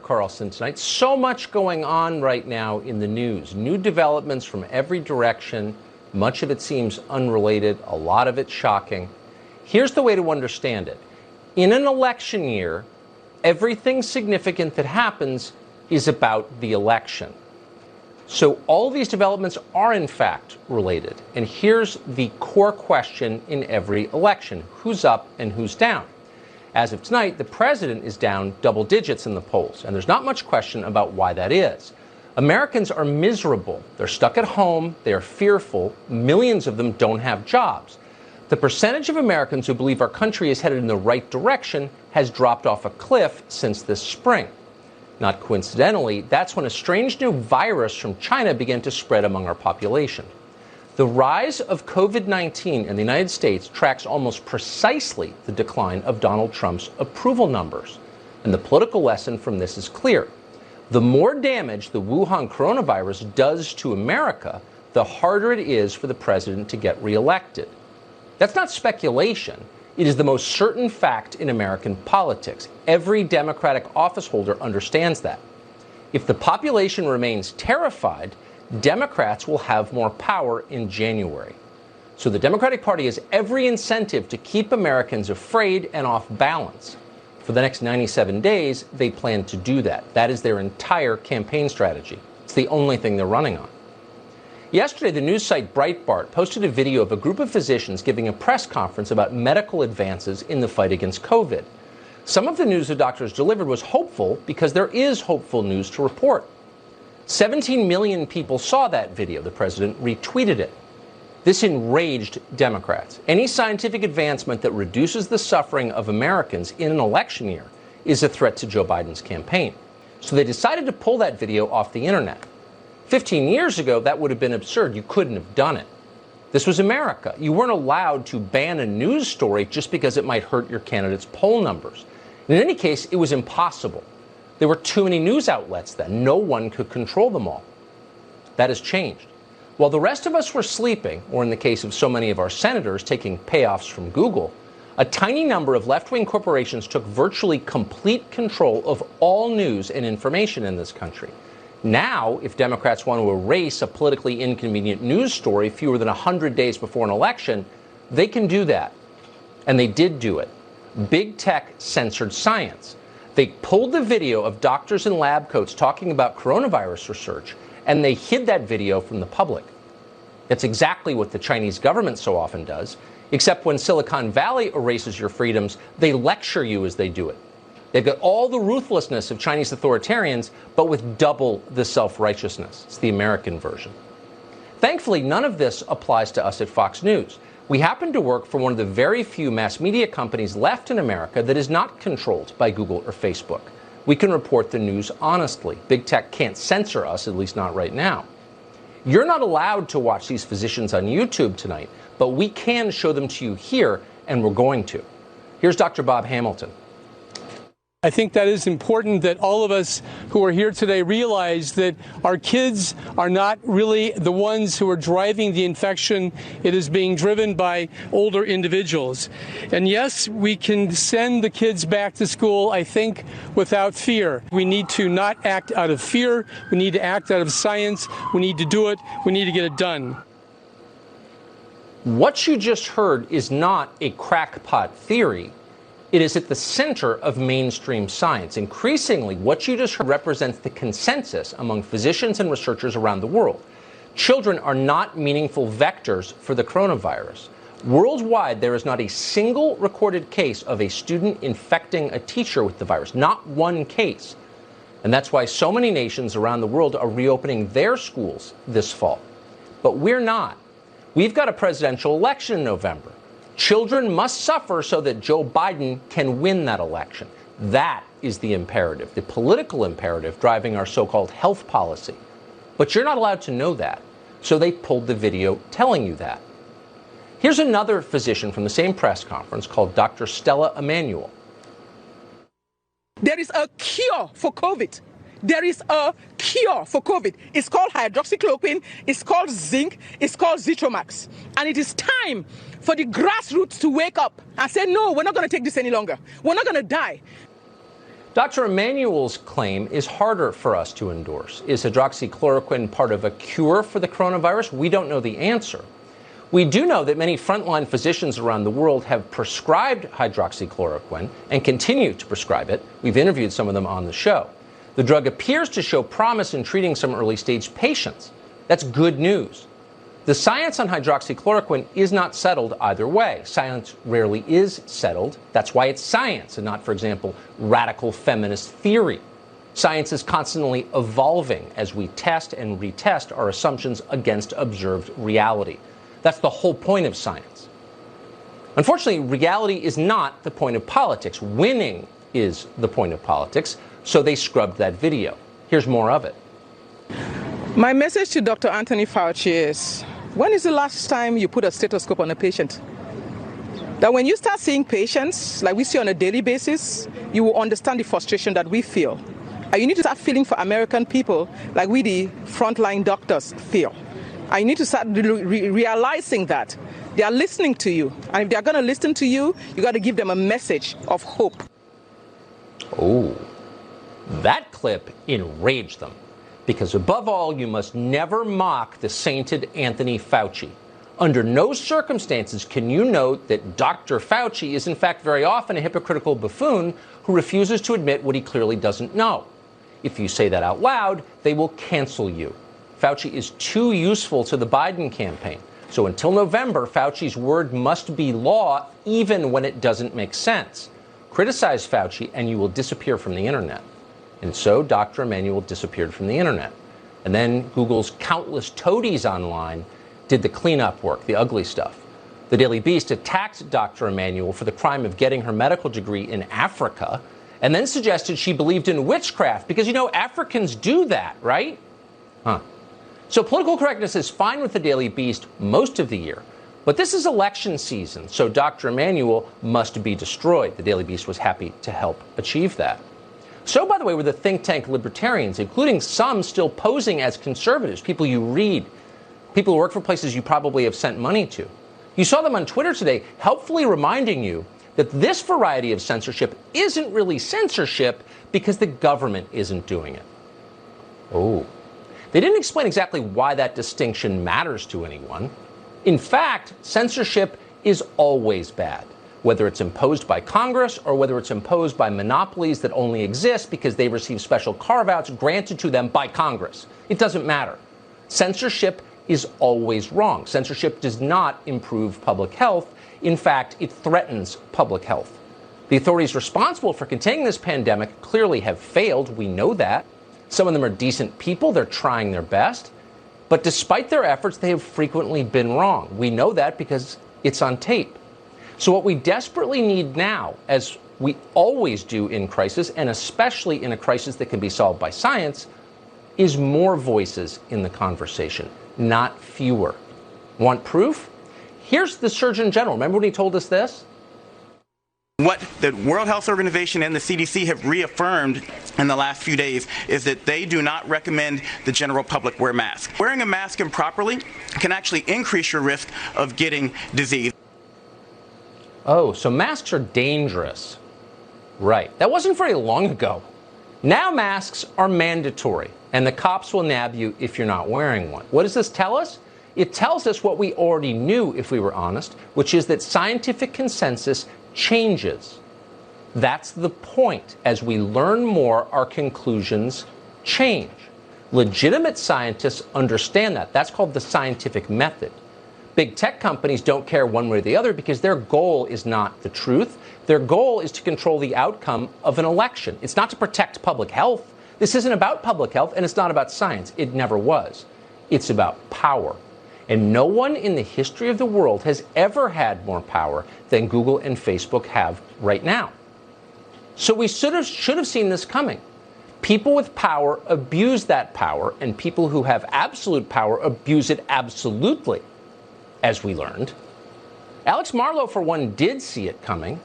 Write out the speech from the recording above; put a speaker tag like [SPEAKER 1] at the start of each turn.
[SPEAKER 1] Carlson tonight. So much going on right now in the news. New developments from every direction. Much of it seems unrelated, a lot of it shocking. Here's the way to understand it. In an election year, everything significant that happens is about the election. So all of these developments are in fact related. And here's the core question in every election. Who's up and who's down? As of tonight, the president is down double digits in the polls, and there's not much question about why that is. Americans are miserable. They're stuck at home. They're fearful. Millions of them don't have jobs. The percentage of Americans who believe our country is headed in the right direction has dropped off a cliff since this spring. Not coincidentally, that's when a strange new virus from China began to spread among our population. The rise of COVID-19 in the United States tracks almost precisely the decline of Donald Trump's approval numbers. And the political lesson from this is clear. The more damage the Wuhan coronavirus does to America, the harder it is for the president to get reelected. That's not speculation. It is the most certain fact in American politics. Every Democratic office holder understands that. If the population remains terrified, Democrats will have more power in January. So the Democratic Party has every incentive to keep Americans afraid and off balance. For the next 97 days, they plan to do that. That is their entire campaign strategy. It's the only thing they're running on. Yesterday, the news site Breitbart posted a video of a group of physicians giving a press conference about medical advances in the fight against COVID. Some of the news the doctors delivered was hopeful because there is hopeful news to report. 17 million people saw that video. The president retweeted it. This enraged Democrats. Any scientific advancement that reduces the suffering of Americans in an election year is a threat to Joe Biden's campaign. So they decided to pull that video off the internet. 15 years ago, that would have been absurd. You couldn't have done it. This was America. You weren't allowed to ban a news story just because it might hurt your candidate's poll numbers. In any case, it was impossible. There were too many news outlets then. No one could control them all. That has changed. While the rest of us were sleeping, or in the case of so many of our senators taking payoffs from Google, a tiny number of left-wing corporations took virtually complete control of all news and information in this country. Now, if Democrats want to erase a politically inconvenient news story fewer than 100 days before an election, they can do that. And they did do it. Big tech censored science. They pulled the video of doctors in lab coats talking about coronavirus research, and they hid that video from the public. That's exactly what the Chinese government so often does, except when Silicon Valley erases your freedoms, they lecture you as they do it. They've got all the ruthlessness of Chinese authoritarians, but with double the self-righteousness. It's the American version. Thankfully, none of this applies to us at Fox News. We happen to work for one of the very few mass media companies left in America that is not controlled by Google or Facebook. We can report the news honestly. Big tech can't censor us, at least not right now. You're not allowed to watch these physicians on YouTube tonight, but we can show them to you here, and we're going to. Here's Dr. Bob Hamilton.
[SPEAKER 2] I think that is important that all of us who are here today realize that our kids are not really the ones who are driving the infection. It is being driven by older individuals. And yes, we can send the kids back to school, I think, without fear. We need to not act out of fear. We need to act out of science. We need to do it. We need to get it done.
[SPEAKER 1] What you just heard is not a crackpot theory. It is at the center of mainstream science. Increasingly, what you just heard represents the consensus among physicians and researchers around the world. Children are not meaningful vectors for the coronavirus. Worldwide, there is not a single recorded case of a student infecting a teacher with the virus, not one case. And that's why so many nations around the world are reopening their schools this fall. But we're not. We've got a presidential election in November. Children must suffer so that Joe Biden can win that election. That is the imperative, the political imperative driving our so-called health policy. But you're not allowed to know that, so they pulled the video telling you that. Here's another physician from the same press conference called Dr. Stella Emanuel.
[SPEAKER 3] There is a cure for COVID. There is a cure for COVID. It's called hydroxychloroquine, it's called zinc, it's called Zithromax. And it is time for the grassroots to wake up and say, no, we're not going to take this any longer. We're not going to die.
[SPEAKER 1] Dr. Emanuel's claim is harder for us to endorse. Is hydroxychloroquine part of a cure for the coronavirus? We don't know the answer. We do know that many frontline physicians around the world have prescribed hydroxychloroquine and continue to prescribe it. We've interviewed some of them on the show. The drug appears to show promise in treating some early-stage patients. That's good news. The science on hydroxychloroquine is not settled either way. Science rarely is settled. That's why it's science and not, for example, radical feminist theory. Science is constantly evolving as we test and retest our assumptions against observed reality. That's the whole point of science. Unfortunately, reality is not the point of politics. Winning is the point of politics, so they scrubbed that video. Here's more of it.
[SPEAKER 3] My message to Dr. Anthony Fauci is, when is the last time you put a stethoscope on a patient? That when you start seeing patients, like we see on a daily basis, you will understand the frustration that we feel. And you need to start feeling for American people like we, the frontline doctors, feel. And you need to start realizing that they are listening to you. And if they're going to listen to you, you got to give them a message of hope.
[SPEAKER 1] Oh, that clip enraged them. Because above all, you must never mock the sainted Anthony Fauci. Under no circumstances can you note that Dr. Fauci is in fact very often a hypocritical buffoon who refuses to admit what he clearly doesn't know. If you say that out loud, they will cancel you. Fauci is too useful to the Biden campaign. So until November, Fauci's word must be law even when it doesn't make sense. Criticize Fauci and you will disappear from the internet. And so Dr. Emanuel disappeared from the internet. And then Google's countless toadies online did the cleanup work, the ugly stuff. The Daily Beast attacked Dr. Emanuel for the crime of getting her medical degree in Africa and then suggested she believed in witchcraft because, you know, Africans do that, right? So political correctness is fine with the Daily Beast most of the year. But this is election season, so Dr. Emanuel must be destroyed. The Daily Beast was happy to help achieve that. So, by the way, were the think tank libertarians, including some still posing as conservatives, people you read, people who work for places you probably have sent money to. You saw them on Twitter today, helpfully reminding you that this variety of censorship isn't really censorship because the government isn't doing it. Oh. They didn't explain exactly why that distinction matters to anyone. In fact, censorship is always bad, whether it's imposed by Congress or whether it's imposed by monopolies that only exist because they receive special carve-outs granted to them by Congress. It doesn't matter. Censorship is always wrong. Censorship does not improve public health. In fact, it threatens public health. The authorities responsible for containing this pandemic clearly have failed. We know that. Some of them are decent people. They're trying their best. But despite their efforts, they have frequently been wrong. We know that because it's on tape. So what we desperately need now, as we always do in crisis, and especially in a crisis that can be solved by science, is more voices in the conversation, not fewer. Want proof? Here's the Surgeon General. Remember when he told us this?
[SPEAKER 4] What the World Health Organization and the CDC have reaffirmed in the last few days is that they do not recommend the general public wear masks. Wearing a mask improperly can actually increase your risk of getting disease.
[SPEAKER 1] Oh, so masks are dangerous. Right. That wasn't very long ago. Now masks are mandatory, and the cops will nab you if you're not wearing one. What does this tell us? It tells us what we already knew, if we were honest, which is that scientific consensus changes. That's the point. As we learn more, our conclusions change. Legitimate scientists understand that. That's called the scientific method. Big tech companies don't care one way or the other because their goal is not the truth. Their goal is to control the outcome of an election. It's not to protect public health. This isn't about public health, and it's not about science. It never was. It's about power. And no one in the history of the world has ever had more power than Google and Facebook have right now. So we should have seen this coming. People with power abuse that power, and people who have absolute power abuse it absolutely, as we learned. Alex Marlow, for one, did see it coming.